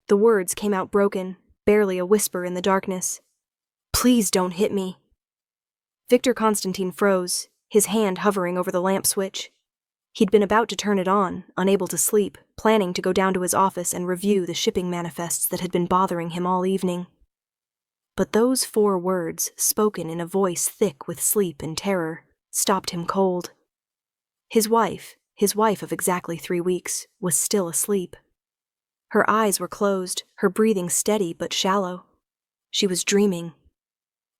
The words came out broken, barely a whisper in the darkness. "Please don't hit me." Victor Constantine froze, his hand hovering over the lamp switch. He'd been about to turn it on, unable to sleep, planning to go down to his office and review the shipping manifests that had been bothering him all evening. But those 4 words, spoken in a voice thick with sleep and terror, stopped him cold. His wife of exactly 3 weeks, was still asleep. Her eyes were closed, her breathing steady but shallow. She was dreaming.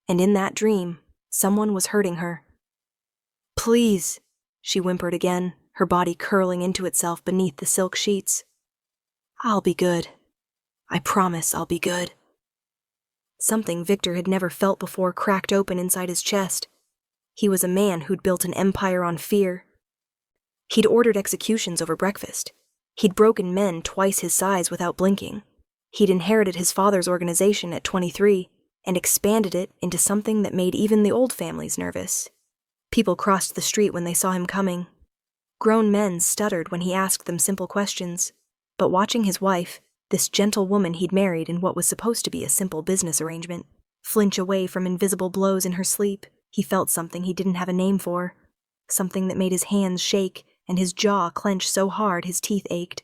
And in that dream, someone was hurting her. "Please," she whimpered again, her body curling into itself beneath the silk sheets. "I'll be good. I promise I'll be good." Something Victor had never felt before cracked open inside his chest. He was a man who'd built an empire on fear. He'd ordered executions over breakfast. He'd broken men twice his size without blinking. He'd inherited his father's organization at 23 and expanded it into something that made even the old families nervous. People crossed the street when they saw him coming. Grown men stuttered when he asked them simple questions. But watching his wife, this gentle woman he'd married in what was supposed to be a simple business arrangement, flinch away from invisible blows in her sleep, he felt something he didn't have a name for. Something that made his hands shake and his jaw clench so hard his teeth ached.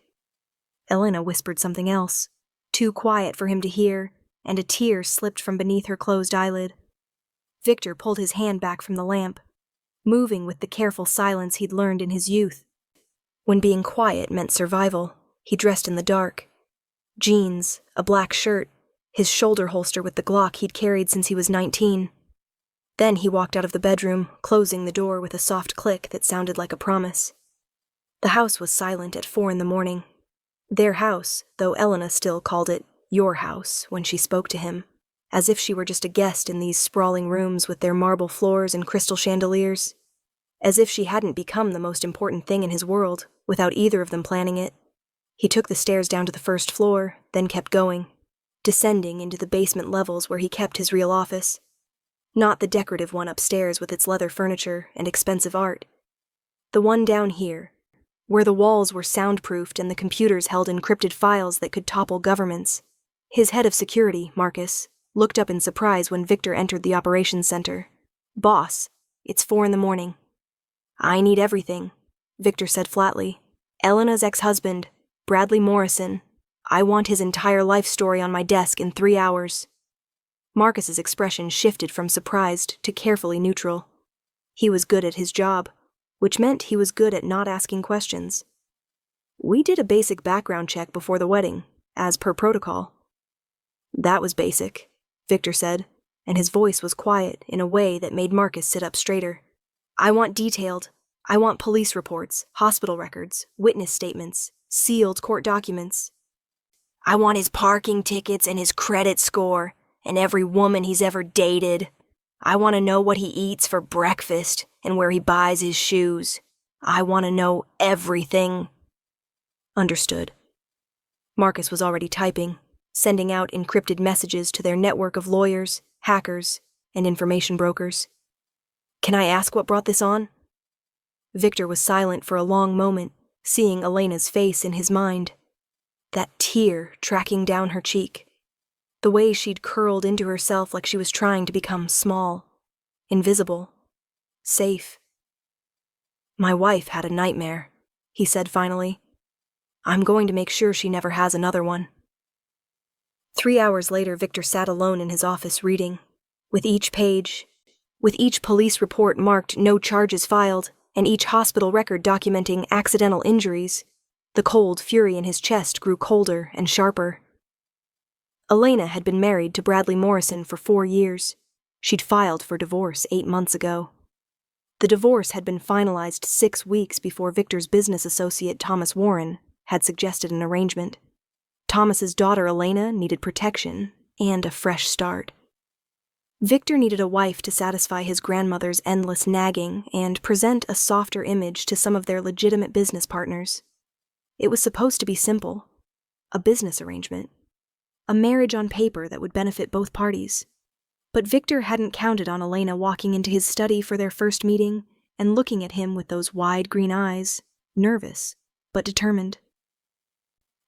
Elena whispered something else, too quiet for him to hear, and a tear slipped from beneath her closed eyelid. Victor pulled his hand back from the lamp, moving with the careful silence he'd learned in his youth. When being quiet meant survival, he dressed in the dark. Jeans, a black shirt, his shoulder holster with the Glock he'd carried since he was 19. Then he walked out of the bedroom, closing the door with a soft click that sounded like a promise. The house was silent at 4 a.m. Their house, though Elena still called it your house when she spoke to him, as if she were just a guest in these sprawling rooms with their marble floors and crystal chandeliers. As if she hadn't become the most important thing in his world, without either of them planning it. He took the stairs down to the first floor, then kept going, descending into the basement levels where he kept his real office. Not the decorative one upstairs with its leather furniture and expensive art. The one down here, where the walls were soundproofed and the computers held encrypted files that could topple governments. His head of security, Marcus, looked up in surprise when Victor entered the operations center. "Boss, it's 4 a.m. "I need everything," Victor said flatly. "Elena's ex-husband, Bradley Morrison. I want his entire life story on my desk in 3 hours. Marcus's expression shifted from surprised to carefully neutral. He was good at his job, which meant he was good at not asking questions. "We did a basic background check before the wedding, as per protocol." "That was basic," Victor said, and his voice was quiet in a way that made Marcus sit up straighter. "I want police reports, hospital records, witness statements, sealed court documents. I want his parking tickets and his credit score, and every woman he's ever dated. I want to know what he eats for breakfast and where he buys his shoes. I want to know everything." Understood. Marcus was already typing, sending out encrypted messages to their network of lawyers, hackers, and information brokers. "Can I ask what brought this on?" Victor was silent for a long moment, seeing Elena's face in his mind. That tear tracking down her cheek. The way she'd curled into herself like she was trying to become small, invisible, safe. "My wife had a nightmare," he said finally. "I'm going to make sure she never has another one." 3 hours later, Victor sat alone in his office reading. With each police report marked "no charges filed," and each hospital record documenting accidental injuries, the cold fury in his chest grew colder and sharper. Elena had been married to Bradley Morrison for 4 years. She'd filed for divorce 8 months ago. The divorce had been finalized 6 weeks before Victor's business associate Thomas Warren had suggested an arrangement. Thomas's daughter Elena needed protection and a fresh start. Victor needed a wife to satisfy his grandmother's endless nagging and present a softer image to some of their legitimate business partners. It was supposed to be simple. A business arrangement. A marriage on paper that would benefit both parties. But Victor hadn't counted on Elena walking into his study for their first meeting and looking at him with those wide green eyes, nervous, but determined.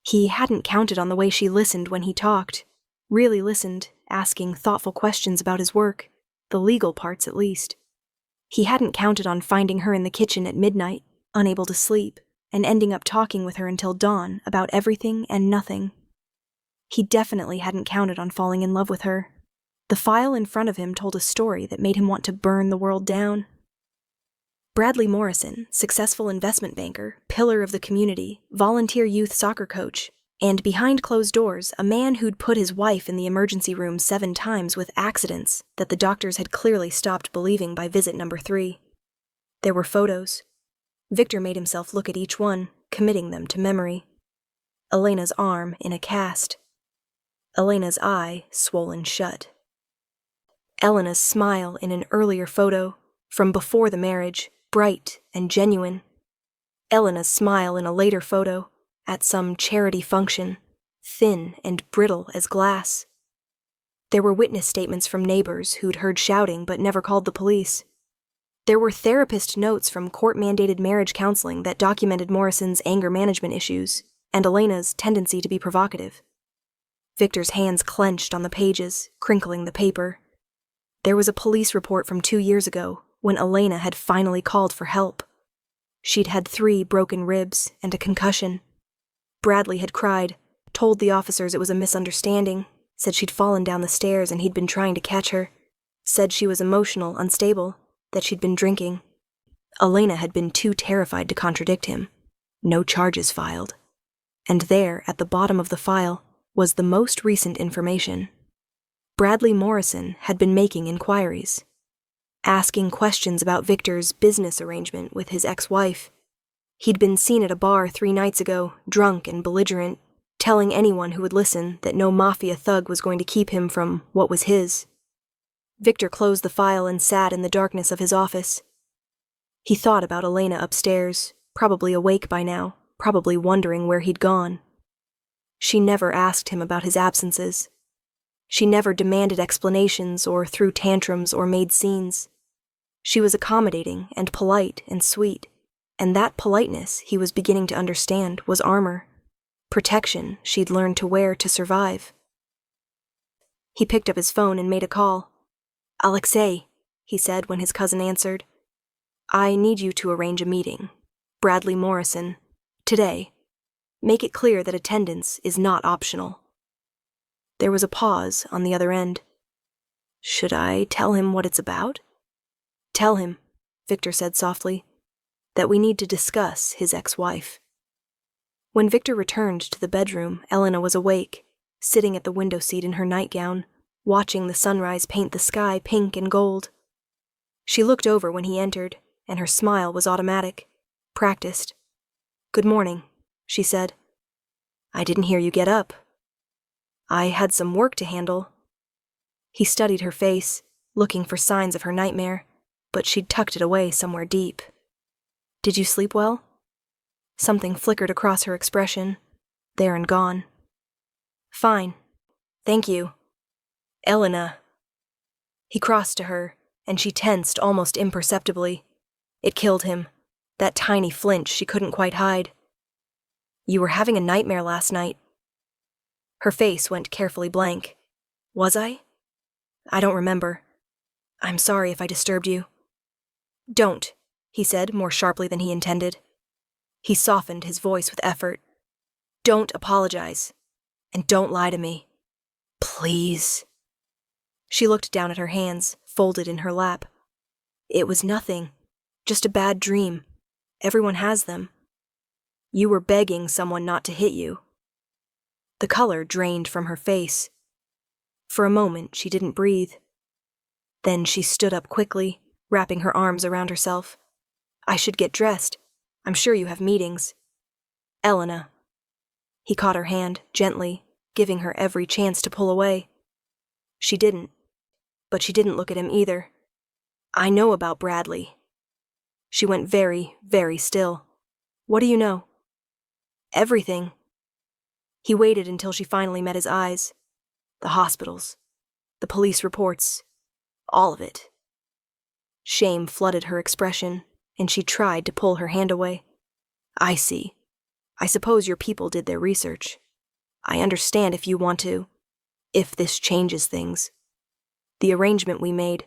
He hadn't counted on the way she listened when he talked. Really listened, asking thoughtful questions about his work, the legal parts at least. He hadn't counted on finding her in the kitchen at midnight, unable to sleep, and ending up talking with her until dawn about everything and nothing. He definitely hadn't counted on falling in love with her. The file in front of him told a story that made him want to burn the world down. Bradley Morrison, successful investment banker, pillar of the community, volunteer youth soccer coach, and behind closed doors, a man who'd put his wife in the emergency room 7 times with accidents that the doctors had clearly stopped believing by visit number 3. There were photos. Victor made himself look at each one, committing them to memory. Elena's arm in a cast. Elena's eye swollen shut. Elena's smile in an earlier photo, from before the marriage, bright and genuine. Elena's smile in a later photo, at some charity function, thin and brittle as glass. There were witness statements from neighbors who'd heard shouting but never called the police. There were therapist notes from court-mandated marriage counseling that documented Morrison's anger management issues and Elena's tendency to be provocative. Victor's hands clenched on the pages, crinkling the paper. There was a police report from 2 years ago when Elena had finally called for help. She'd had 3 broken ribs and a concussion. Bradley had cried, told the officers it was a misunderstanding, said she'd fallen down the stairs and he'd been trying to catch her, said she was emotional, unstable, that she'd been drinking. Elena had been too terrified to contradict him. No charges filed. And there, at the bottom of the file, was the most recent information. Bradley Morrison had been making inquiries, asking questions about Victor's business arrangement with his ex-wife. He'd been seen at a bar 3 nights ago, drunk and belligerent, telling anyone who would listen that no Mafia thug was going to keep him from what was his. Victor closed the file and sat in the darkness of his office. He thought about Elena upstairs, probably awake by now, probably wondering where he'd gone. She never asked him about his absences. She never demanded explanations or threw tantrums or made scenes. She was accommodating and polite and sweet, and that politeness, he was beginning to understand, was armor. Protection she'd learned to wear to survive. He picked up his phone and made a call. "Alexei," he said when his cousin answered. "I need you to arrange a meeting. Bradley Morrison. Today. Make it clear that attendance is not optional." There was a pause on the other end. "Should I tell him what it's about?" "Tell him," Victor said softly, "that we need to discuss his ex-wife." When Victor returned to the bedroom, Elena was awake, sitting at the window seat in her nightgown, watching the sunrise paint the sky pink and gold. She looked over when he entered, and her smile was automatic, practiced. "Good morning," she said. "I didn't hear you get up." "I had some work to handle." He studied her face, looking for signs of her nightmare, but she'd tucked it away somewhere deep. "Did you sleep well?" Something flickered across her expression, there and gone. "Fine. Thank you. Elena." He crossed to her, and she tensed almost imperceptibly. It killed him, that tiny flinch she couldn't quite hide. "You were having a nightmare last night." Her face went carefully blank. "Was I? I don't remember. I'm sorry if I disturbed you." "Don't," he said more sharply than he intended. He softened his voice with effort. "Don't apologize. And don't lie to me. Please." She looked down at her hands, folded in her lap. "It was nothing. Just a bad dream. Everyone has them. You were begging someone not to hit you." The color drained from her face. For a moment, she didn't breathe. Then she stood up quickly, wrapping her arms around herself. "I should get dressed. I'm sure you have meetings." "Elena." He caught her hand, gently, giving her every chance to pull away. She didn't. But she didn't look at him either. "I know about Bradley." She went very, very still. "What do you know?" "Everything." He waited until she finally met his eyes. The hospitals. The police reports. All of it. Shame flooded her expression, and she tried to pull her hand away. "I see. I suppose your people did their research. I understand if you want to. If this changes things. The arrangement we made.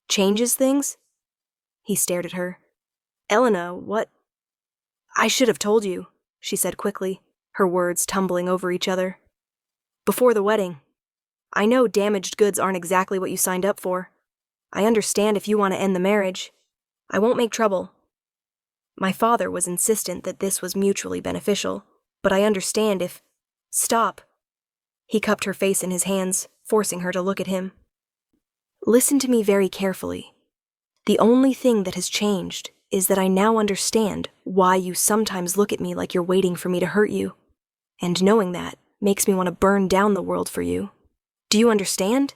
Changes things? He stared at her. Elena, what? I should have told you, she said quickly, her words tumbling over each other. Before the wedding. I know damaged goods aren't exactly what you signed up for. I understand if you want to end the marriage. I won't make trouble. My father was insistent that this was mutually beneficial, but I understand if... Stop. He cupped her face in his hands, forcing her to look at him. Listen to me very carefully. The only thing that has changed is that I now understand why you sometimes look at me like you're waiting for me to hurt you. And knowing that makes me want to burn down the world for you. Do you understand?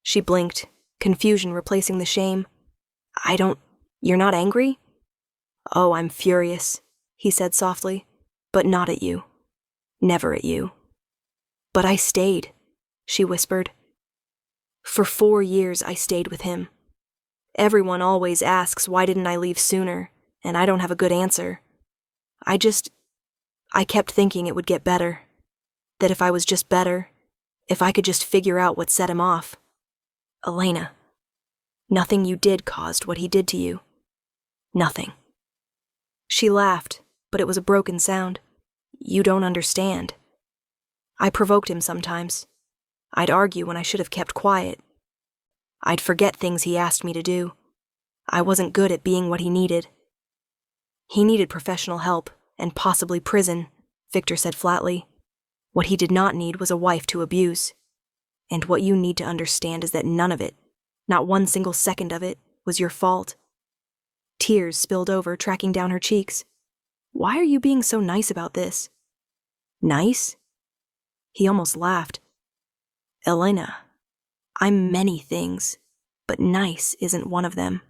She blinked, confusion replacing the shame. You're not angry? Oh, I'm furious, he said softly, but not at you. Never at you. But I stayed, she whispered. For 4 years I stayed with him. Everyone always asks why didn't I leave sooner, and I don't have a good answer. I kept thinking it would get better. That if I was just better, if I could just figure out what set him off. Elena, nothing you did caused what he did to you. Nothing. She laughed, but it was a broken sound. You don't understand. I provoked him sometimes. I'd argue when I should have kept quiet. I'd forget things he asked me to do. I wasn't good at being what he needed. He needed professional help, and possibly prison, Victor said flatly. What he did not need was a wife to abuse. And what you need to understand is that none of it, not one single second of it, was your fault. Tears spilled over, tracking down her cheeks. Why are you being so nice about this? Nice? He almost laughed. Elena, I'm many things, but nice isn't one of them.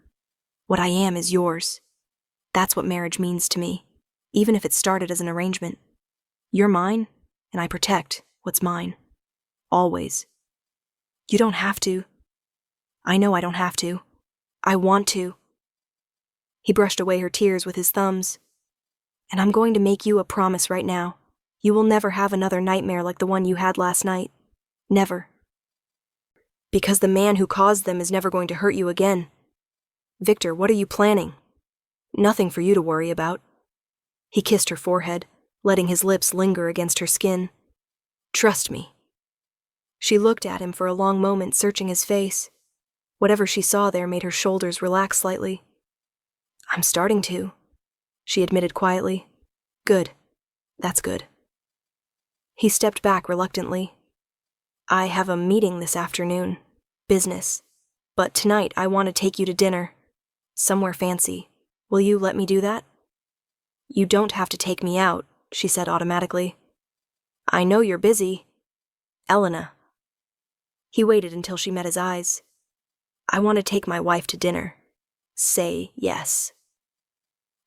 What I am is yours. That's what marriage means to me, even if it started as an arrangement. You're mine, and I protect what's mine. Always. You don't have to. I know I don't have to. I want to. He brushed away her tears with his thumbs. And I'm going to make you a promise right now. You will never have another nightmare like the one you had last night. Never. Because the man who caused them is never going to hurt you again. Victor, what are you planning? Nothing for you to worry about. He kissed her forehead, letting his lips linger against her skin. Trust me. She looked at him for a long moment, searching his face. Whatever she saw there made her shoulders relax slightly. I'm starting to, she admitted quietly. Good. That's good. He stepped back reluctantly. I have a meeting this afternoon. Business. But tonight I want to take you to dinner. Somewhere fancy. Will you let me do that? You don't have to take me out, she said automatically. I know you're busy. Elena. He waited until she met his eyes. I want to take my wife to dinner. Say yes.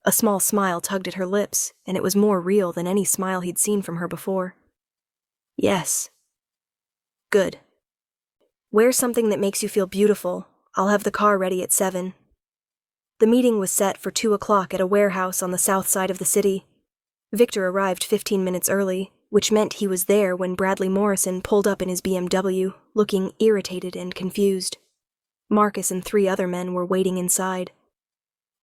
A small smile tugged at her lips, and it was more real than any smile he'd seen from her before. Yes. Good. Wear something that makes you feel beautiful. I'll have the car ready at 7. The meeting was set for 2 o'clock at a warehouse on the south side of the city. Victor arrived 15 minutes early, which meant he was there when Bradley Morrison pulled up in his BMW, looking irritated and confused. Marcus and 3 other men were waiting inside.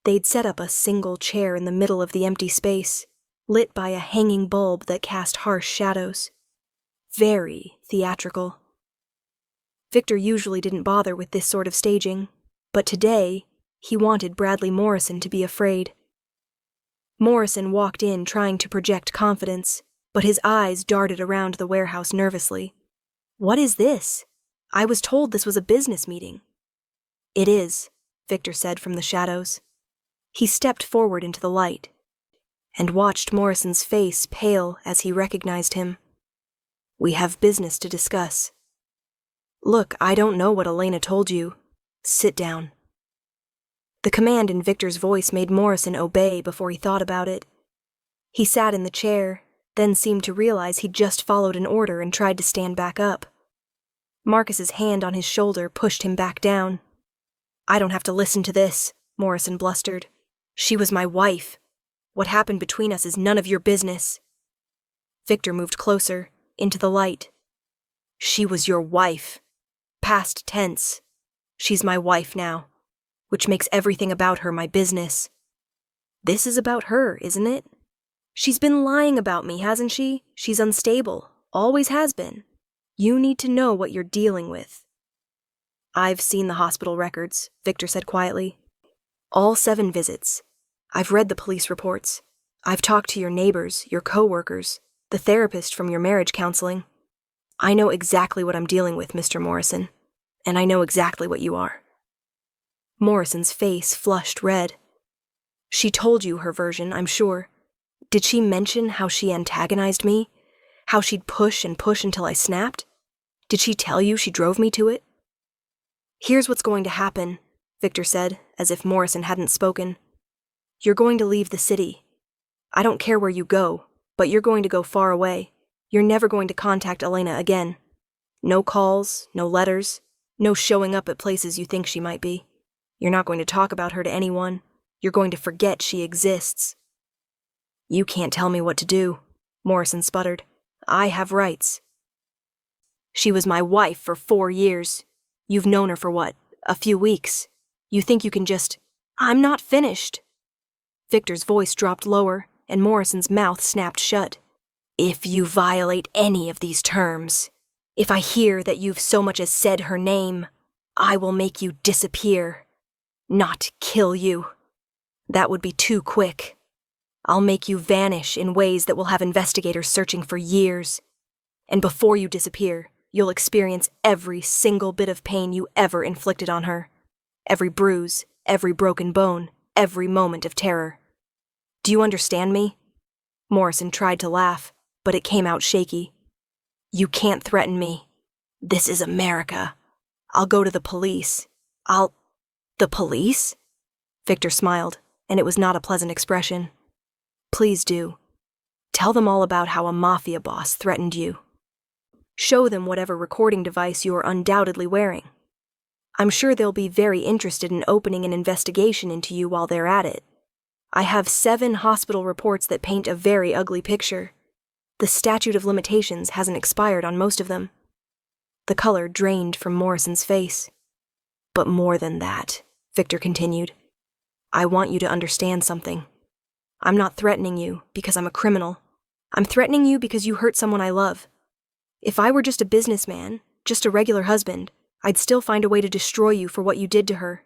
They'd set up a single chair in the middle of the empty space, lit by a hanging bulb that cast harsh shadows. Very theatrical. Victor usually didn't bother with this sort of staging, but today, he wanted Bradley Morrison to be afraid. Morrison walked in trying to project confidence, but his eyes darted around the warehouse nervously. What is this? I was told this was a business meeting. It is, Victor said from the shadows. He stepped forward into the light, and watched Morrison's face pale as he recognized him. We have business to discuss. Look, I don't know what Elena told you. Sit down. The command in Victor's voice made Morrison obey before he thought about it. He sat in the chair, then seemed to realize he'd just followed an order and tried to stand back up. Marcus's hand on his shoulder pushed him back down. I don't have to listen to this, Morrison blustered. She was my wife. What happened between us is none of your business. Victor moved closer, into the light. She was your wife. Past tense. She's my wife now, which makes everything about her my business. This is about her, isn't it? She's been lying about me, hasn't she? She's unstable. Always has been. You need to know what you're dealing with. I've seen the hospital records, Victor said quietly. All 7 visits. I've read the police reports. I've talked to your neighbors, your co-workers, the therapist from your marriage counseling. I know exactly what I'm dealing with, Mr. Morrison, and I know exactly what you are. Morrison's face flushed red. She told you her version, I'm sure. Did she mention how she antagonized me? How she'd push and push until I snapped? Did she tell you she drove me to it? Here's what's going to happen, Victor said, as if Morrison hadn't spoken. You're going to leave the city. I don't care where you go, but you're going to go far away. You're never going to contact Elena again. No calls, no letters, no showing up at places you think she might be. You're not going to talk about her to anyone. You're going to forget she exists. You can't tell me what to do, Morrison sputtered. I have rights. She was my wife for 4 years. You've known her for what, a few weeks? You think you can just... I'm not finished. Victor's voice dropped lower, and Morrison's mouth snapped shut. If you violate any of these terms, if I hear that you've so much as said her name, I will make you disappear. Not kill you. That would be too quick. I'll make you vanish in ways that will have investigators searching for years. And before you disappear, you'll experience every single bit of pain you ever inflicted on her. Every bruise, every broken bone, every moment of terror. Do you understand me? Morrison tried to laugh, but it came out shaky. You can't threaten me. This is America. I'll go to the police. The police? Victor smiled, and it was not a pleasant expression. Please do. Tell them all about how a Mafia boss threatened you. Show them whatever recording device you are undoubtedly wearing. I'm sure they'll be very interested in opening an investigation into you while they're at it. I have 7 hospital reports that paint a very ugly picture. The statute of limitations hasn't expired on most of them. The color drained from Morrison's face. But more than that, Victor continued, I want you to understand something. I'm not threatening you because I'm a criminal. I'm threatening you because you hurt someone I love. If I were just a businessman, just a regular husband, I'd still find a way to destroy you for what you did to her.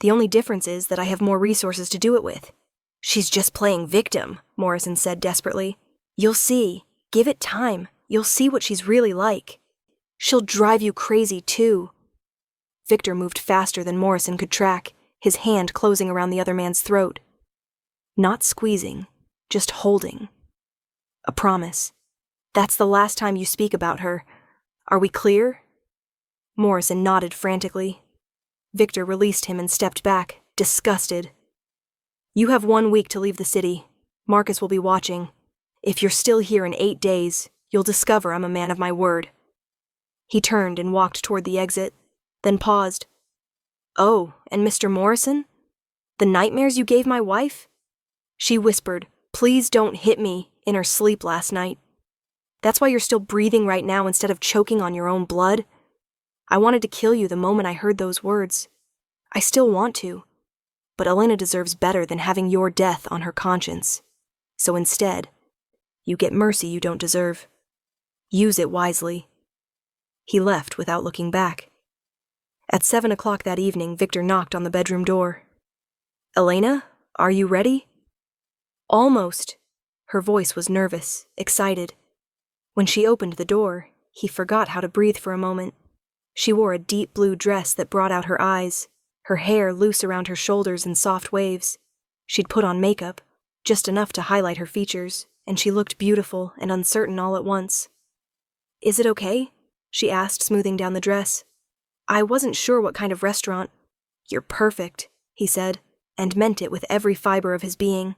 The only difference is that I have more resources to do it with. She's just playing victim, Morrison said desperately. You'll see. Give it time. You'll see what she's really like. She'll drive you crazy, too. Victor moved faster than Morrison could track, his hand closing around the other man's throat. Not squeezing, just holding. A promise. That's the last time you speak about her. Are we clear? Morrison nodded frantically. Victor released him and stepped back, disgusted. You have 1 week to leave the city. Marcus will be watching. If you're still here in 8 days, you'll discover I'm a man of my word. He turned and walked toward the exit, then paused. Oh, and Mr. Morrison? The nightmares you gave my wife? She whispered, "Please don't hit me," in her sleep last night. That's why you're still breathing right now instead of choking on your own blood. I wanted to kill you the moment I heard those words. I still want to. But Elena deserves better than having your death on her conscience. So instead, you get mercy you don't deserve. Use it wisely. He left without looking back. At 7 o'clock that evening, Victor knocked on the bedroom door. Elena, are you ready? Almost. Her voice was nervous, excited. When she opened the door, he forgot how to breathe for a moment. She wore a deep blue dress that brought out her eyes, her hair loose around her shoulders in soft waves. She'd put on makeup, just enough to highlight her features, and she looked beautiful and uncertain all at once. Is it okay? She asked, smoothing down the dress. I wasn't sure what kind of restaurant. You're perfect, he said, and meant it with every fiber of his being.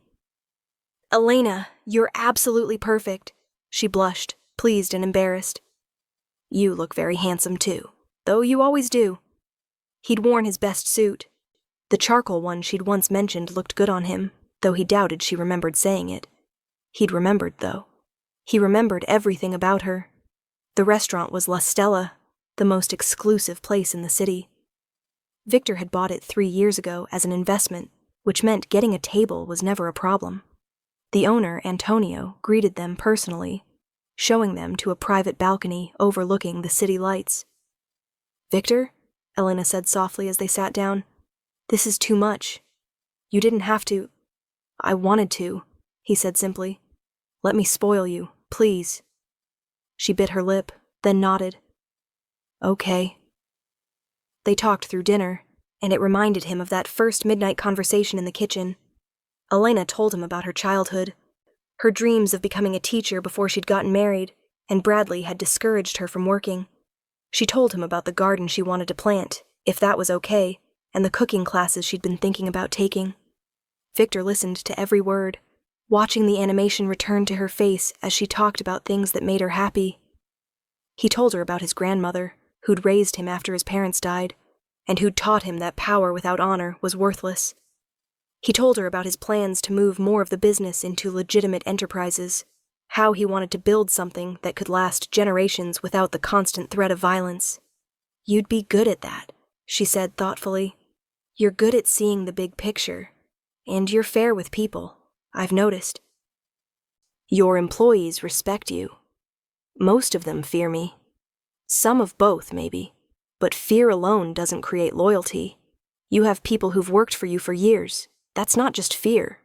Elena, you're absolutely perfect, she blushed, pleased and embarrassed. You look very handsome too, though you always do. He'd worn his best suit. The charcoal one she'd once mentioned looked good on him, though he doubted she remembered saying it. He'd remembered, though. He remembered everything about her. The restaurant was La Stella, the most exclusive place in the city. Victor had bought it 3 years ago as an investment, which meant getting a table was never a problem. The owner, Antonio, greeted them personally, showing them to a private balcony overlooking the city lights. "Victor," Elena said softly as they sat down, "this is too much. You didn't have to." "I wanted to," he said simply. "Let me spoil you, please." She bit her lip, then nodded. "Okay." They talked through dinner, and it reminded him of that first midnight conversation in the kitchen. Elena told him about her childhood, her dreams of becoming a teacher before she'd gotten married, and Bradley had discouraged her from working. She told him about the garden she wanted to plant, if that was okay, and the cooking classes she'd been thinking about taking. Victor listened to every word, watching the animation return to her face as she talked about things that made her happy. He told her about his grandmother, who'd raised him after his parents died, and who'd taught him that power without honor was worthless. He told her about his plans to move more of the business into legitimate enterprises, how he wanted to build something that could last generations without the constant threat of violence. "You'd be good at that," she said thoughtfully. "You're good at seeing the big picture, and you're fair with people, I've noticed. Your employees respect you. Most of them fear me. Some of both, maybe, but fear alone doesn't create loyalty. You have people who've worked for you for years. That's not just fear."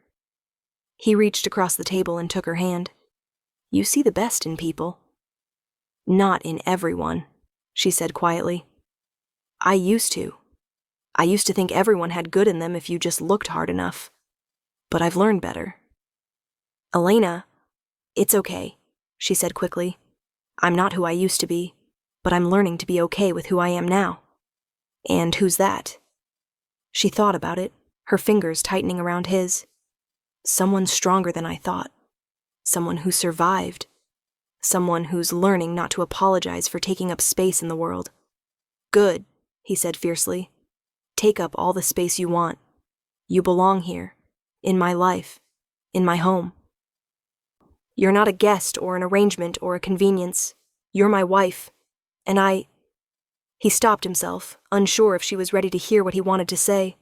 He reached across the table and took her hand. "You see the best in people." "Not in everyone," she said quietly. I used to. I used to think everyone had good in them if you just looked hard enough. But I've learned better." "Elena, it's okay," she said quickly. "I'm not who I used to be, but I'm learning to be okay with who I am now." "And who's that?" She thought about it, her fingers tightening around his. "Someone stronger than I thought. Someone who survived. Someone who's learning not to apologize for taking up space in the world." "Good," he said fiercely. "Take up all the space you want. You belong here, in my life, in my home. You're not a guest or an arrangement or a convenience. You're my wife, and I—" He stopped himself, unsure if she was ready to hear what he wanted to say.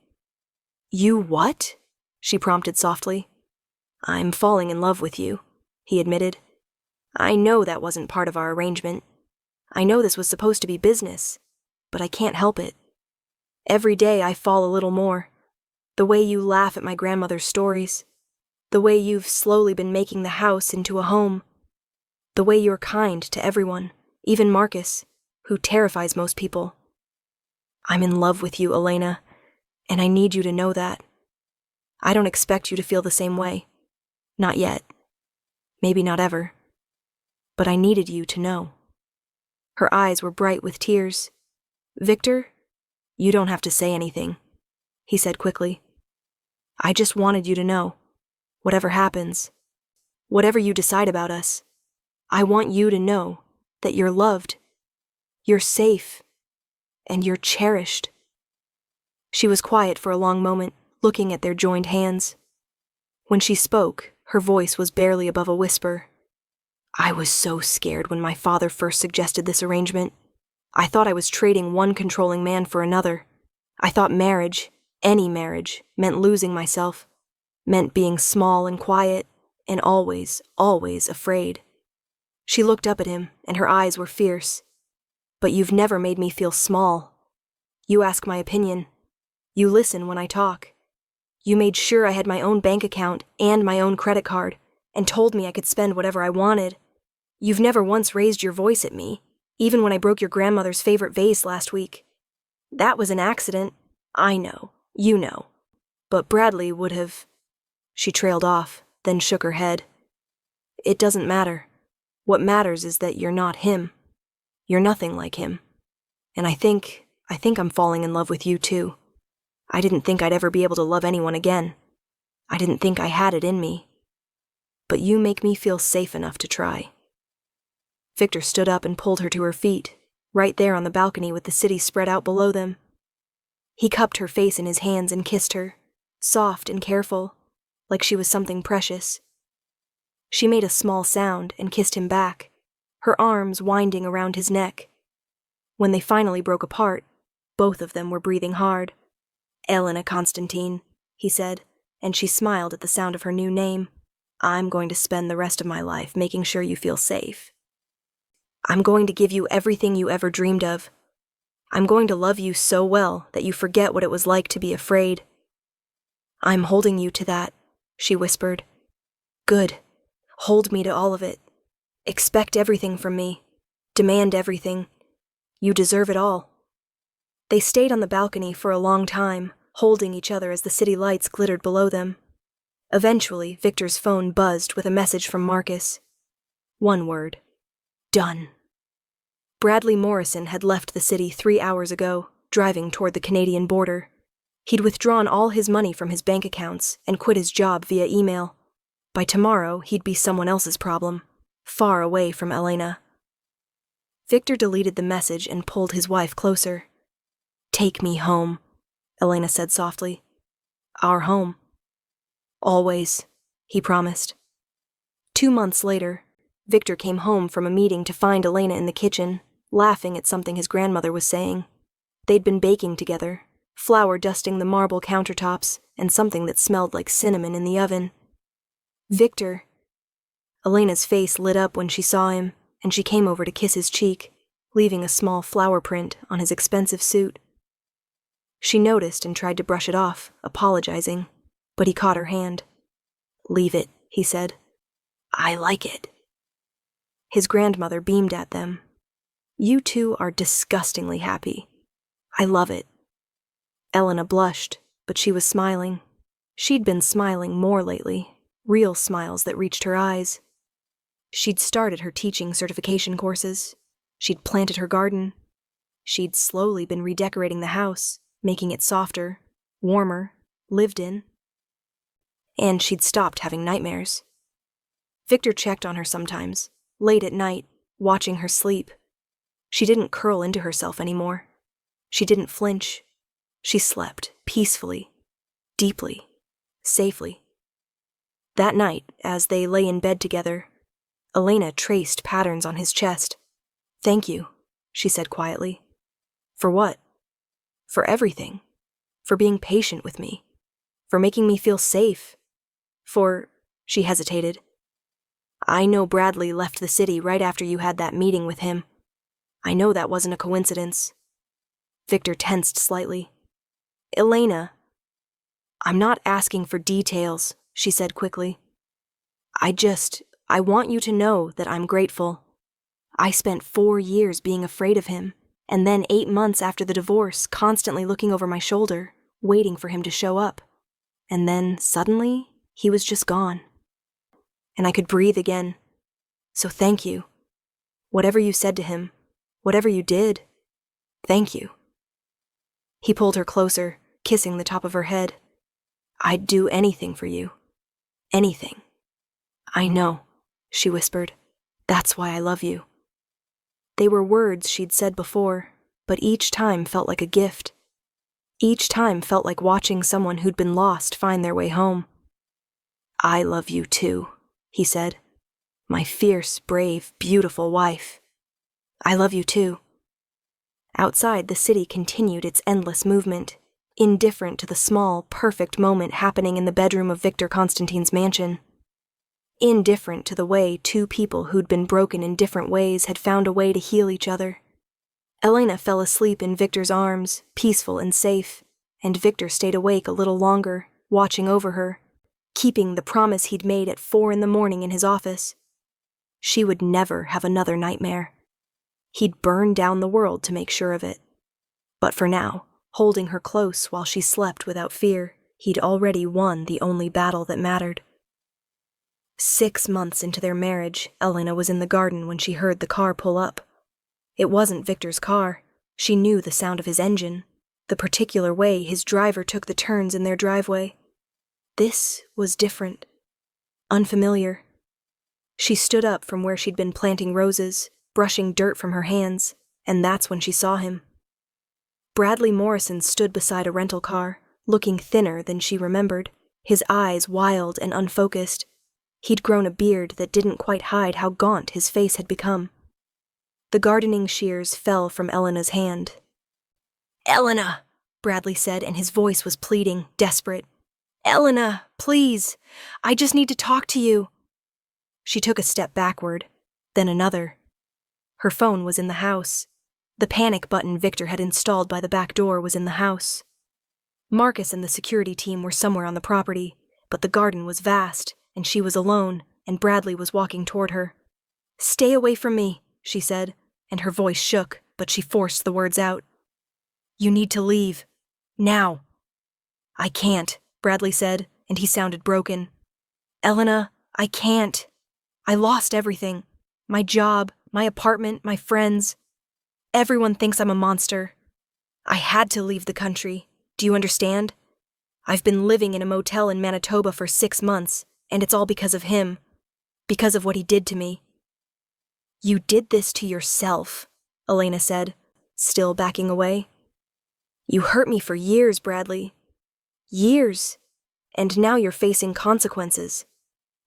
"You what?" she prompted softly. "I'm falling in love with you," he admitted. "I know that wasn't part of our arrangement. I know this was supposed to be business, but I can't help it. Every day I fall a little more. The way you laugh at my grandmother's stories. The way you've slowly been making the house into a home. The way you're kind to everyone, even Marcus, who terrifies most people. I'm in love with you, Elena, and I need you to know that. I don't expect you to feel the same way. Not yet. Maybe not ever. But I needed you to know." Her eyes were bright with tears. "Victor, you don't have to say anything," he said quickly. "I just wanted you to know. Whatever happens, whatever you decide about us, I want you to know that you're loved, you're safe, and you're cherished." She was quiet for a long moment, looking at their joined hands. When she spoke, her voice was barely above a whisper. "I was so scared when my father first suggested this arrangement. I thought I was trading one controlling man for another. I thought marriage, any marriage, meant losing myself, meant being small and quiet, and always, always afraid." She looked up at him, and her eyes were fierce. "But you've never made me feel small. You ask my opinion. You listen when I talk. You made sure I had my own bank account and my own credit card, and told me I could spend whatever I wanted. You've never once raised your voice at me, even when I broke your grandmother's favorite vase last week. That was an accident. I know. You know. But Bradley would have—" She trailed off, then shook her head. "It doesn't matter. What matters is that you're not him. You're nothing like him. And I think I'm falling in love with you too. I didn't think I'd ever be able to love anyone again. I didn't think I had it in me. But you make me feel safe enough to try." Victor stood up and pulled her to her feet, right there on the balcony with the city spread out below them. He cupped her face in his hands and kissed her, soft and careful, like she was something precious. She made a small sound and kissed him back, her arms winding around his neck. When they finally broke apart, both of them were breathing hard. "Elena Constantine," he said, and she smiled at the sound of her new name. "I'm going to spend the rest of my life making sure you feel safe. I'm going to give you everything you ever dreamed of. I'm going to love you so well that you forget what it was like to be afraid." "I'm holding you to that," she whispered. "Good. Hold me to all of it. Expect everything from me. Demand everything. You deserve it all." They stayed on the balcony for a long time, holding each other as the city lights glittered below them. Eventually, Victor's phone buzzed with a message from Marcus. One word. Done. Bradley Morrison had left the city 3 hours ago, driving toward the Canadian border. He'd withdrawn all his money from his bank accounts and quit his job via email. By tomorrow, he'd be someone else's problem, far away from Elena. Victor deleted the message and pulled his wife closer. "Take me home," Elena said softly. "Our home." "Always," he promised. 2 months later, Victor came home from a meeting to find Elena in the kitchen, laughing at something his grandmother was saying. They'd been baking together, flour dusting the marble countertops, and something that smelled like cinnamon in the oven. "Victor." Elena's face lit up when she saw him, and she came over to kiss his cheek, leaving a small flower print on his expensive suit. She noticed and tried to brush it off, apologizing, but he caught her hand. "Leave it," he said. "I like it." His grandmother beamed at them. "You two are disgustingly happy. I love it." Elena blushed, but she was smiling. She'd been smiling more lately, real smiles that reached her eyes. She'd started her teaching certification courses. She'd planted her garden. She'd slowly been redecorating the house, making it softer, warmer, lived in. And she'd stopped having nightmares. Victor checked on her sometimes, late at night, watching her sleep. She didn't curl into herself anymore. She didn't flinch. She slept peacefully, deeply, safely. That night, as they lay in bed together, Elena traced patterns on his chest. "Thank you," she said quietly. "For what?" "For everything. For being patient with me. For making me feel safe. For—" she hesitated. "I know Bradley left the city right after you had that meeting with him. I know that wasn't a coincidence." Victor tensed slightly. "Elena." "I'm not asking for details," she said quickly. I want you to know that I'm grateful. I spent 4 years being afraid of him, and then 8 months after the divorce, constantly looking over my shoulder, waiting for him to show up. And then, suddenly, he was just gone. And I could breathe again. So thank you. Whatever you said to him, whatever you did, thank you." He pulled her closer, kissing the top of her head. "I'd do anything for you. Anything." "I know," she whispered. "That's why I love you." They were words she'd said before, but each time felt like a gift. Each time felt like watching someone who'd been lost find their way home. "I love you too," he said. "My fierce, brave, beautiful wife. I love you too." Outside, the city continued its endless movement, indifferent to the small, perfect moment happening in the bedroom of Victor Constantine's mansion. Indifferent to the way 2 people who'd been broken in different ways had found a way to heal each other. Elena fell asleep in Victor's arms, peaceful and safe, and Victor stayed awake a little longer, watching over her, keeping the promise he'd made at 4 a.m. in his office. She would never have another nightmare. He'd burn down the world to make sure of it. But for now, holding her close while she slept without fear, he'd already won the only battle that mattered. 6 months into their marriage, Elena was in the garden when she heard the car pull up. It wasn't Victor's car. She knew the sound of his engine, the particular way his driver took the turns in their driveway. This was different. Unfamiliar. She stood up from where she'd been planting roses, brushing dirt from her hands, and that's when she saw him. Bradley Morrison stood beside a rental car, looking thinner than she remembered, his eyes wild and unfocused. He'd grown a beard that didn't quite hide how gaunt his face had become. The gardening shears fell from Elena's hand. "Elena," Bradley said, and his voice was pleading, desperate. "Elena, please. I just need to talk to you." She took a step backward, then another. Her phone was in the house. The panic button Victor had installed by the back door was in the house. Marcus and the security team were somewhere on the property, but the garden was vast, and she was alone, and Bradley was walking toward her. "Stay away from me," she said, and her voice shook, but she forced the words out. "You need to leave. Now." "I can't," Bradley said, and he sounded broken. "Elena, I can't. I lost everything. My job, my apartment, my friends. Everyone thinks I'm a monster. I had to leave the country. Do you understand? I've been living in a motel in Manitoba for 6 months, and it's all because of him. Because of what he did to me." "You did this to yourself," Elena said, still backing away. "You hurt me for years, Bradley. Years. And now you're facing consequences.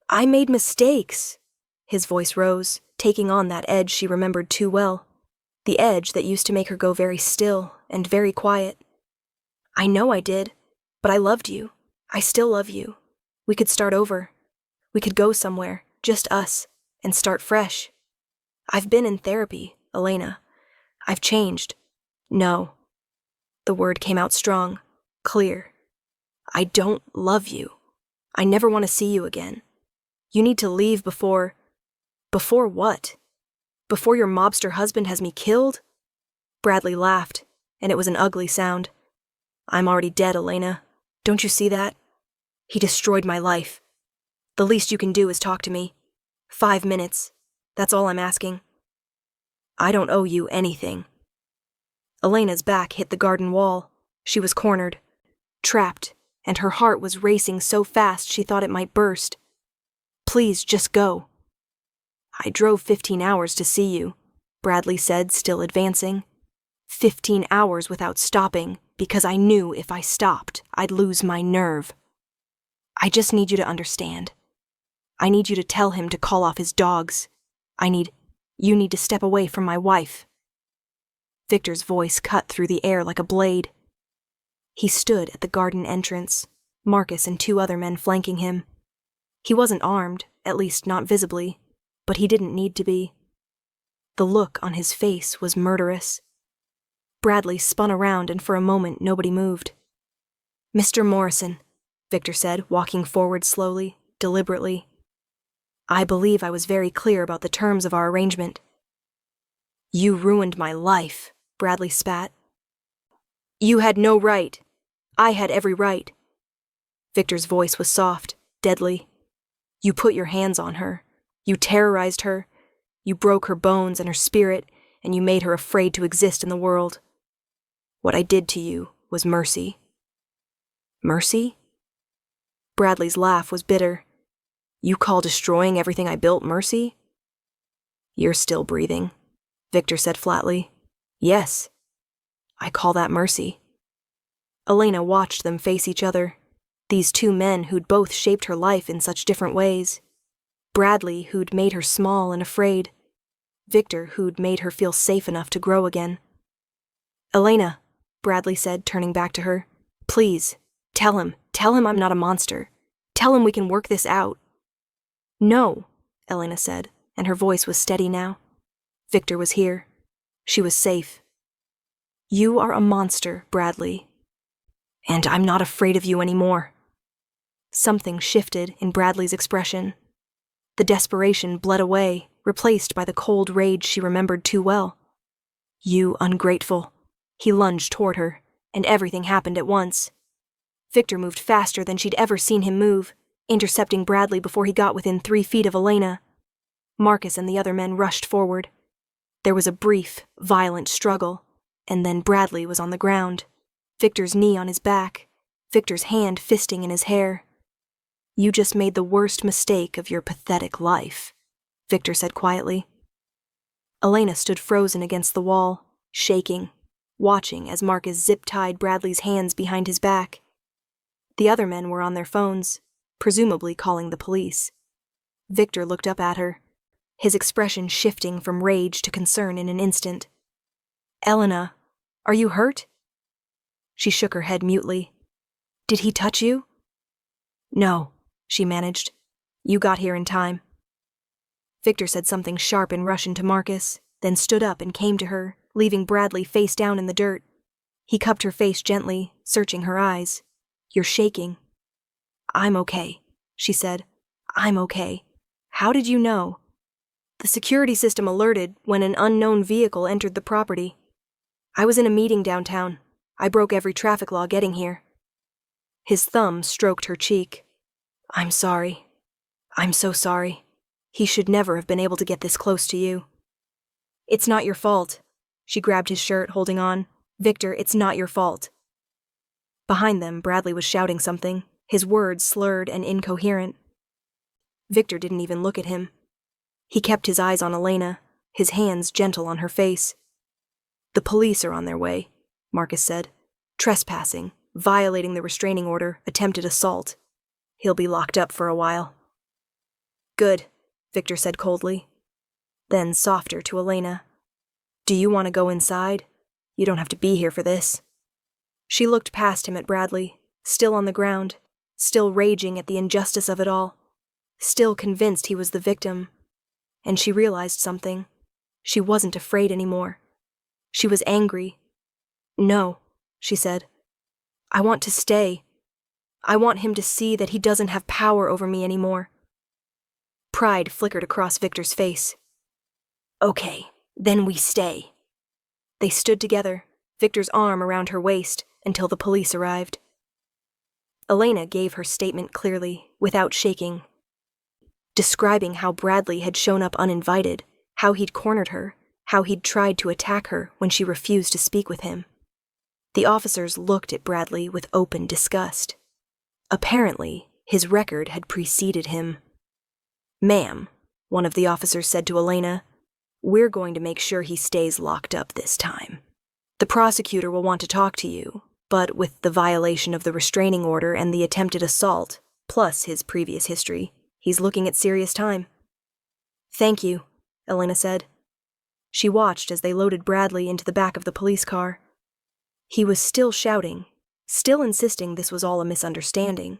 I made mistakes." His voice rose, taking on that edge she remembered too well. The edge that used to make her go very still and very quiet. "I know I did, but I loved you. I still love you. We could start over. We could go somewhere, just us, and start fresh. I've been in therapy, Elena. I've changed." "No." The word came out strong, clear. "I don't love you. I never want to see you again. You need to leave before..." "Before what? Before your mobster husband has me killed?" Bradley laughed, and it was an ugly sound. "I'm already dead, Elena. Don't you see that? He destroyed my life. The least you can do is talk to me. 5 minutes. That's all I'm asking. I don't owe you anything." Elena's back hit the garden wall. She was cornered, trapped, and her heart was racing so fast she thought it might burst. "Please, just go." "I drove 15 hours to see you," Bradley said, still advancing. 15 hours without stopping, because I knew if I stopped, I'd lose my nerve. "I just need you to understand. I need you to tell him to call off his dogs. You need to step away from my wife." Victor's voice cut through the air like a blade. He stood at the garden entrance, Marcus and 2 other men flanking him. He wasn't armed, at least not visibly, but he didn't need to be. The look on his face was murderous. Bradley spun around, and for a moment nobody moved. "Mr. Morrison," Victor said, walking forward slowly, deliberately. "I believe I was very clear about the terms of our arrangement." "You ruined my life," Bradley spat. "You had no right. I had every right." Victor's voice was soft, deadly. "You put your hands on her. You terrorized her. You broke her bones and her spirit, and you made her afraid to exist in the world. What I did to you was mercy." "Mercy?" Bradley's laugh was bitter. "You call destroying everything I built mercy?" "You're still breathing," Victor said flatly. "Yes. I call that mercy." Elena watched them face each other, these 2 men who'd both shaped her life in such different ways. Bradley, who'd made her small and afraid. Victor, who'd made her feel safe enough to grow again. "Elena," Bradley said, turning back to her, "please, tell him I'm not a monster. Tell him we can work this out." "No," Elena said, and her voice was steady now. Victor was here. She was safe. "You are a monster, Bradley. And I'm not afraid of you anymore." Something shifted in Bradley's expression. The desperation bled away, replaced by the cold rage she remembered too well. "You ungrateful." He lunged toward her, and everything happened at once. Victor moved faster than she'd ever seen him move, intercepting Bradley before he got within 3 feet of Elena. Marcus and the other men rushed forward. There was a brief, violent struggle, and then Bradley was on the ground, Victor's knee on his back, Victor's hand fisting in his hair. "You just made the worst mistake of your pathetic life," Victor said quietly. Elena stood frozen against the wall, shaking, watching as Marcus zip-tied Bradley's hands behind his back. The other men were on their phones, presumably calling the police. Victor looked up at her, his expression shifting from rage to concern in an instant. "Elena, are you hurt?" She shook her head mutely. "Did he touch you?" "No," she managed. "You got here in time." Victor said something sharp in Russian to Marcus, then stood up and came to her, leaving Bradley face down in the dirt. He cupped her face gently, searching her eyes. "You're shaking." "I'm okay," she said. "I'm okay. How did you know?" "The security system alerted when an unknown vehicle entered the property. I was in a meeting downtown. I broke every traffic law getting here." His thumb stroked her cheek. "I'm sorry. I'm so sorry. He should never have been able to get this close to you." "It's not your fault." She grabbed his shirt, holding on. "Victor, it's not your fault." Behind them, Bradley was shouting something, his words slurred and incoherent. Victor didn't even look at him. He kept his eyes on Elena, his hands gentle on her face. "The police are on their way," Marcus said. "Trespassing, violating the restraining order, attempted assault. He'll be locked up for a while." "Good," Victor said coldly. Then, softer to Elena, "Do you want to go inside? You don't have to be here for this." She looked past him at Bradley, still on the ground, still raging at the injustice of it all, still convinced he was the victim. And she realized something. She wasn't afraid anymore. She was angry. "No," she said. "I want to stay. I want him to see that he doesn't have power over me anymore." Pride flickered across Victor's face. "Okay, then we stay." They stood together, Victor's arm around her waist, until the police arrived. Elena gave her statement clearly, without shaking, describing how Bradley had shown up uninvited, how he'd cornered her, how he'd tried to attack her when she refused to speak with him. The officers looked at Bradley with open disgust. Apparently, his record had preceded him. "Ma'am," one of the officers said to Elena, "we're going to make sure he stays locked up this time. The prosecutor will want to talk to you, but with the violation of the restraining order and the attempted assault, plus his previous history, he's looking at serious time." "Thank you," Elena said. She watched as they loaded Bradley into the back of the police car. He was still shouting, still insisting this was all a misunderstanding,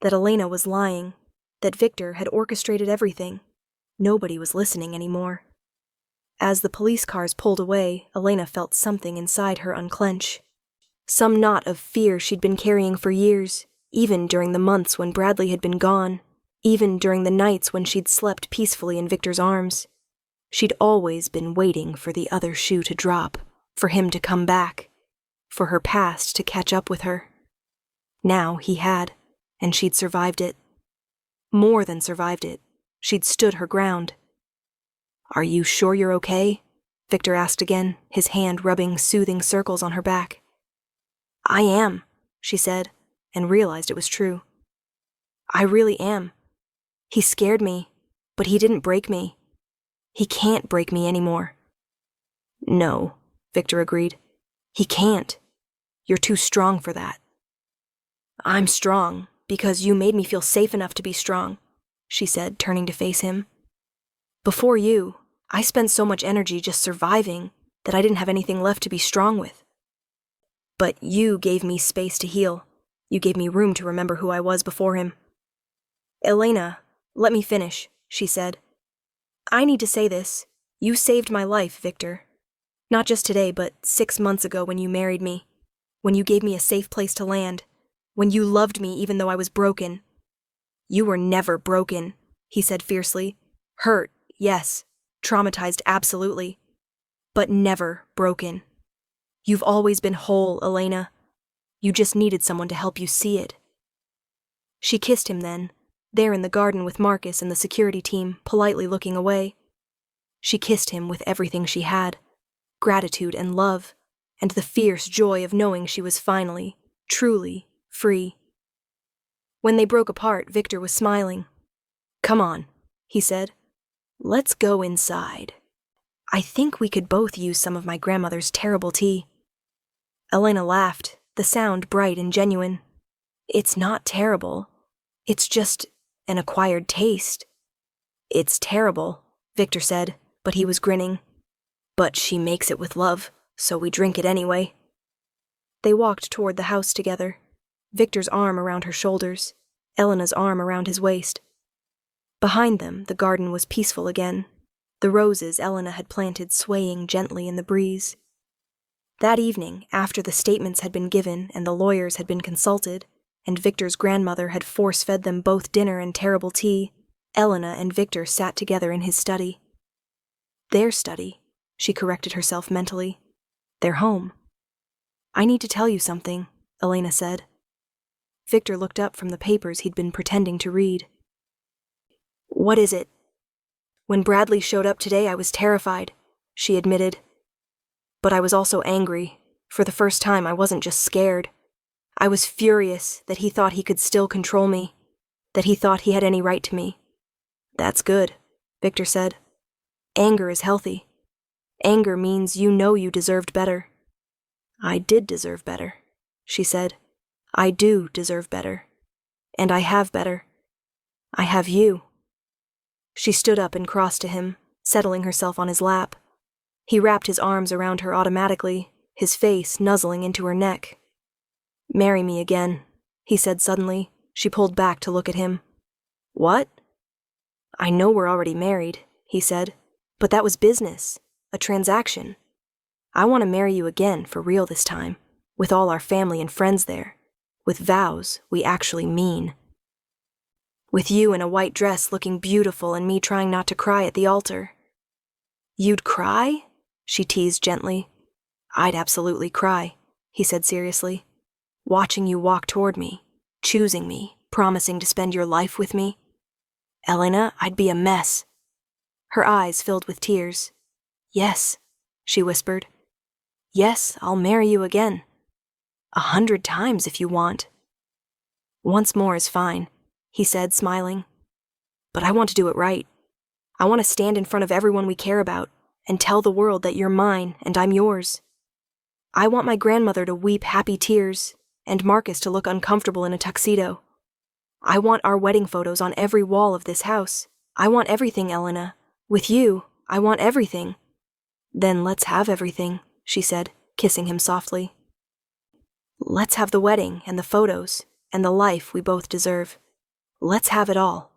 that Elena was lying, that Victor had orchestrated everything. Nobody was listening anymore. As the police cars pulled away, Elena felt something inside her unclench. Some knot of fear she'd been carrying for years, even during the months when Bradley had been gone, even during the nights when she'd slept peacefully in Victor's arms. She'd always been waiting for the other shoe to drop, for him to come back, for her past to catch up with her. Now he had, and she'd survived it. More than survived it. She'd stood her ground. "Are you sure you're okay?" Victor asked again, his hand rubbing soothing circles on her back. "I am," she said, and realized it was true. "I really am. He scared me, but he didn't break me. He can't break me anymore." "No," Victor agreed. "He can't. You're too strong for that." "I'm strong because you made me feel safe enough to be strong," she said, turning to face him. "Before you, I spent so much energy just surviving that I didn't have anything left to be strong with. But you gave me space to heal. You gave me room to remember who I was before him." "Elena, let me finish," she said. "I need to say this. You saved my life, Victor. Not just today, but 6 months ago when you married me, when you gave me a safe place to land, when you loved me even though I was broken." "You were never broken," he said fiercely. "Hurt, yes. Traumatized, absolutely. But never broken. You've always been whole, Elena. You just needed someone to help you see it." She kissed him then, there in the garden with Marcus and the security team, politely looking away. She kissed him with everything she had, gratitude and love, and the fierce joy of knowing she was finally, truly, free. When they broke apart, Victor was smiling. "Come on," he said. "Let's go inside. I think we could both use some of my grandmother's terrible tea." Elena laughed, the sound bright and genuine. It's not terrible. It's just an acquired taste. It's terrible, Victor said, but he was grinning. But she makes it with love, so we drink it anyway. They walked toward the house together, Victor's arm around her shoulders, Elena's arm around his waist. Behind them, the garden was peaceful again, the roses Elena had planted swaying gently in the breeze. That evening, after the statements had been given and the lawyers had been consulted, and Victor's grandmother had force-fed them both dinner and terrible tea, Elena and Victor sat together in his study. Their study, she corrected herself mentally. Their home. I need to tell you something, Elena said. Victor looked up from the papers he'd been pretending to read. What is it? When Bradley showed up today, I was terrified, she admitted. But I was also angry. For the first time, I wasn't just scared. I was furious that he thought he could still control me, that he thought he had any right to me. That's good, Victor said. Anger is healthy. Anger means you know you deserved better. I did deserve better, she said. I do deserve better. And I have better. I have you. She stood up and crossed to him, settling herself on his lap. He wrapped his arms around her automatically, his face nuzzling into her neck. Marry me again, he said suddenly. She pulled back to look at him. What? I know we're already married, he said, but that was business, a transaction. I want to marry you again for real this time, with all our family and friends there, with vows we actually mean. With you in a white dress looking beautiful and me trying not to cry at the altar. You'd cry? She teased gently. I'd absolutely cry, he said seriously. Watching you walk toward me, choosing me, promising to spend your life with me. Elena, I'd be a mess. Her eyes filled with tears. Yes, she whispered. Yes, I'll marry you again. 100 times if you want. Once more is fine, he said, smiling. But I want to do it right. I want to stand in front of everyone we care about and tell the world that you're mine and I'm yours. I want my grandmother to weep happy tears and Marcus to look uncomfortable in a tuxedo. I want our wedding photos on every wall of this house. I want everything, Elena. With you, I want everything. Then let's have everything, she said, kissing him softly. Let's have the wedding and the photos and the life we both deserve. Let's have it all.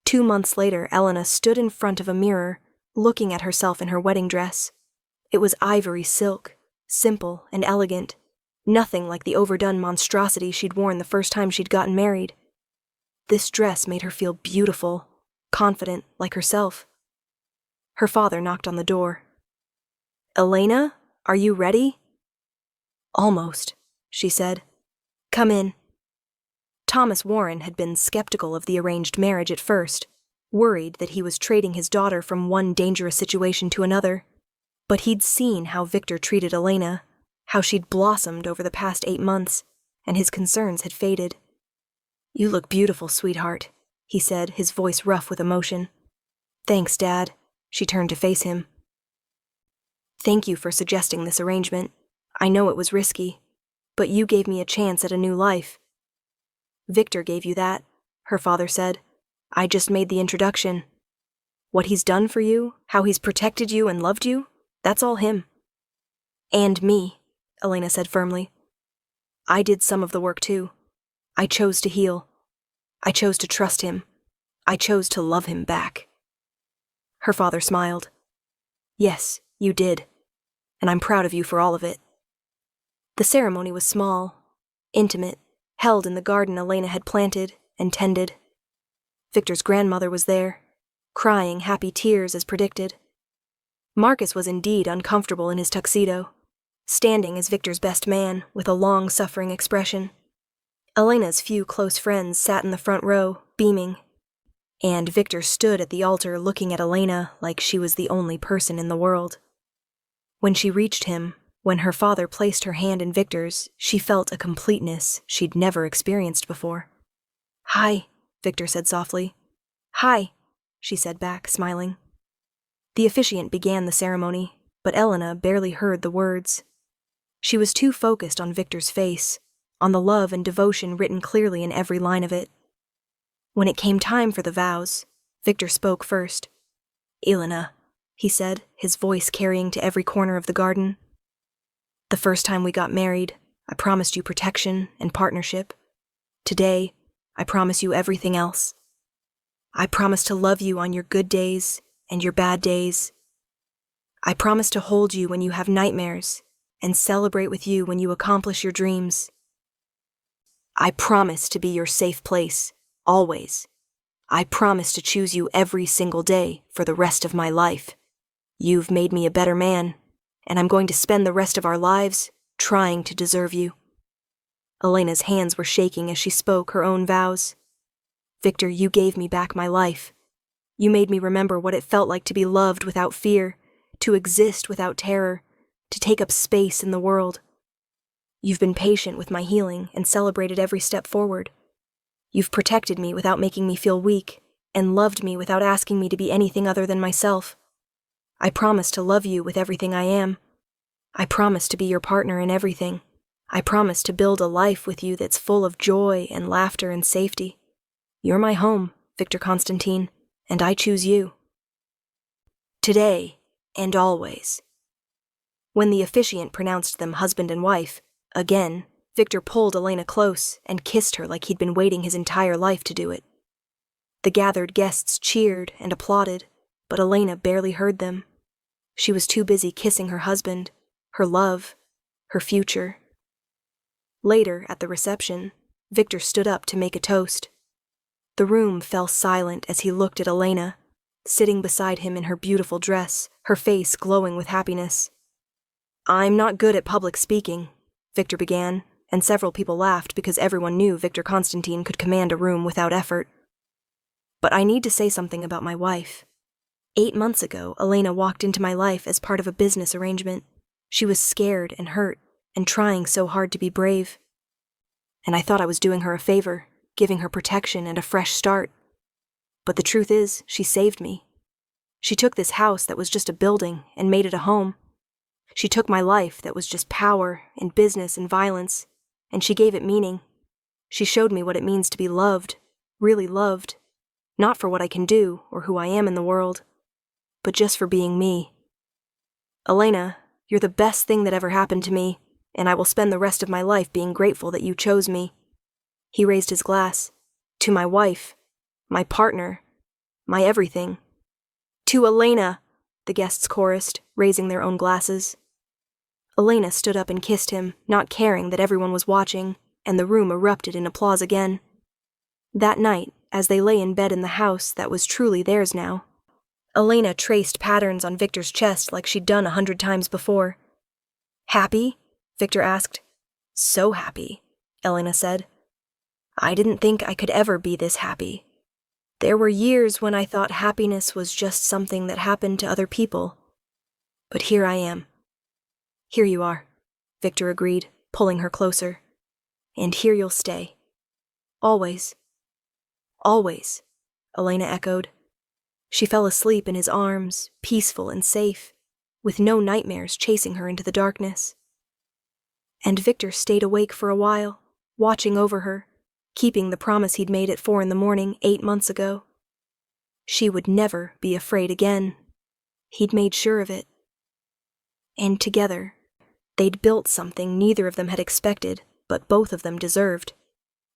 2 months later, Elena stood in front of a mirror, looking at herself in her wedding dress. It was ivory silk, simple and elegant, nothing like the overdone monstrosity she'd worn the first time she'd gotten married. This dress made her feel beautiful, confident, like herself. Her father knocked on the door. Elena, are you ready? Almost, she said. Come in. Thomas Warren had been skeptical of the arranged marriage at first, worried that he was trading his daughter from one dangerous situation to another. But he'd seen how Victor treated Elena, how she'd blossomed over the past 8 months, and his concerns had faded. You look beautiful, sweetheart, he said, his voice rough with emotion. Thanks, Dad. She turned to face him. Thank you for suggesting this arrangement. I know it was risky, but you gave me a chance at a new life. Victor gave you that, her father said. I just made the introduction. What he's done for you, how he's protected you and loved you, that's all him. And me, Elena said firmly. I did some of the work too. I chose to heal. I chose to trust him. I chose to love him back. Her father smiled. Yes, you did. And I'm proud of you for all of it. The ceremony was small, intimate, held in the garden Elena had planted and tended. Victor's grandmother was there, crying happy tears as predicted. Marcus was indeed uncomfortable in his tuxedo, standing as Victor's best man with a long-suffering expression. Elena's few close friends sat in the front row, beaming, and Victor stood at the altar looking at Elena like she was the only person in the world. When she reached him, when her father placed her hand in Victor's, she felt a completeness she'd never experienced before. Hi, Victor said softly. Hi, she said back, smiling. The officiant began the ceremony, but Elena barely heard the words. She was too focused on Victor's face, on the love and devotion written clearly in every line of it. When it came time for the vows, Victor spoke first. "Elena," he said, his voice carrying to every corner of the garden. "The first time we got married, I promised you protection and partnership. Today, I promise you everything else. I promise to love you on your good days and your bad days. I promise to hold you when you have nightmares and celebrate with you when you accomplish your dreams. I promise to be your safe place, always. I promise to choose you every single day for the rest of my life. You've made me a better man, and I'm going to spend the rest of our lives trying to deserve you." Elena's hands were shaking as she spoke her own vows. "Victor, you gave me back my life. You made me remember what it felt like to be loved without fear, to exist without terror, to take up space in the world. You've been patient with my healing and celebrated every step forward. You've protected me without making me feel weak, and loved me without asking me to be anything other than myself. I promise to love you with everything I am. I promise to be your partner in everything. I promise to build a life with you that's full of joy and laughter and safety. You're my home, Victor Constantine, and I choose you. Today and always." When the officiant pronounced them husband and wife, again, Victor pulled Elena close and kissed her like he'd been waiting his entire life to do it. The gathered guests cheered and applauded, but Elena barely heard them. She was too busy kissing her husband, her love, her future. Later, at the reception, Victor stood up to make a toast. The room fell silent as he looked at Elena, sitting beside him in her beautiful dress, her face glowing with happiness. "I'm not good at public speaking," Victor began, and several people laughed because everyone knew Victor Constantine could command a room without effort. "But I need to say something about my wife. 8 months ago, Elena walked into my life as part of a business arrangement. She was scared and hurt, and trying so hard to be brave. And I thought I was doing her a favor, giving her protection and a fresh start. But the truth is, she saved me. She took this house that was just a building and made it a home. She took my life that was just power and business and violence, and she gave it meaning. She showed me what it means to be loved, really loved, not for what I can do or who I am in the world, but just for being me. Elena, you're the best thing that ever happened to me, and I will spend the rest of my life being grateful that you chose me." He raised his glass. "To my wife, my partner, my everything." "To Elena," the guests chorused, raising their own glasses. Elena stood up and kissed him, not caring that everyone was watching, and the room erupted in applause again. That night, as they lay in bed in the house that was truly theirs now, Elena traced patterns on Victor's chest like she'd done 100 times before. "Happy?" Victor asked. "So happy," Elena said. "I didn't think I could ever be this happy. There were years when I thought happiness was just something that happened to other people. But here I am." "Here you are," Victor agreed, pulling her closer. "And here you'll stay. Always." "Always," Elena echoed. She fell asleep in his arms, peaceful and safe, with no nightmares chasing her into the darkness. And Victor stayed awake for a while, watching over her, keeping the promise he'd made at 4 a.m. 8 months ago. She would never be afraid again. He'd made sure of it. And together, they'd built something neither of them had expected, but both of them deserved.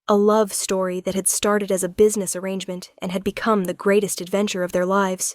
A love story that had started as a business arrangement and had become the greatest adventure of their lives.